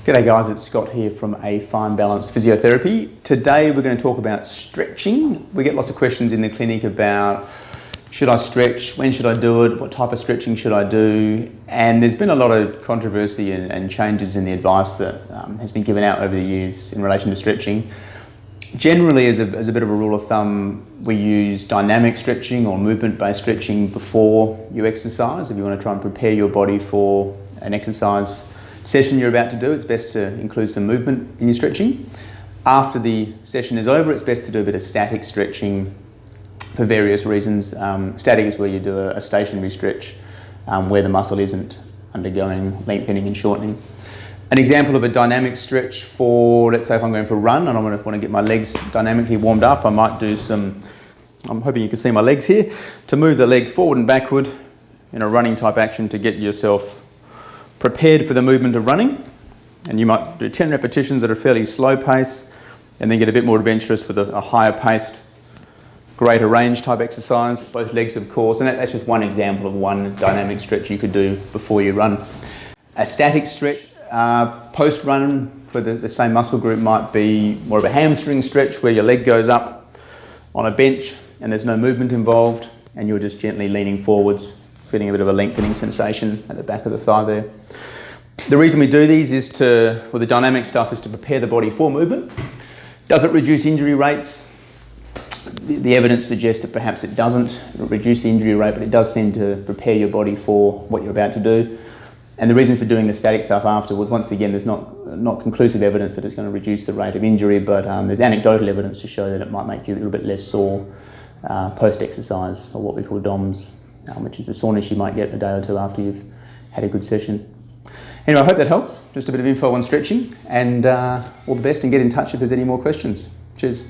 G'day guys, it's Scott here from A Fine Balance Physiotherapy. Today we're going to talk about stretching. We get lots of questions in the clinic about should I stretch, when should I do it, what type of stretching should I do, and there's been a lot of controversy and changes in the advice that has been given out over the years in relation to stretching. Generally, as a bit of a rule of thumb, we use dynamic stretching or movement-based stretching before you exercise. If you want to try and prepare your body for an exercise session you're about to do, it's best to include some movement in your stretching. After the session is over, it's best to do a bit of static stretching for various reasons. Static is where you do a stationary stretch where the muscle isn't undergoing lengthening and shortening. An example of a dynamic stretch for, let's say if I'm going for a run and I want to get my legs dynamically warmed up, I might do some, I'm hoping you can see my legs here, to move the leg forward and backward in a running type action to get yourself prepared for the movement of running. And you might do 10 repetitions at a fairly slow pace and then get a bit more adventurous with a higher paced, greater range type exercise, both legs of course, and that's just one example of one dynamic stretch you could do before you run. A static stretch post-run for the same muscle group might be more of a hamstring stretch where your leg goes up on a bench and there's no movement involved and you're just gently leaning forwards, feeling a bit of a lengthening sensation at the back of the thigh there. The reason we do these is the dynamic stuff is to prepare the body for movement. Does it reduce injury rates? The evidence suggests that perhaps it doesn't reduce the injury rate, but it does seem to prepare your body for what you're about to do. And the reason for doing the static stuff afterwards, once again, there's not conclusive evidence that it's going to reduce the rate of injury, but there's anecdotal evidence to show that it might make you a little bit less sore post-exercise, or what we call DOMS, which is the soreness you might get a day or two after you've had a good session. Anyway, I hope that helps. Just a bit of info on stretching, and all the best, and get in touch if there's any more questions. Cheers.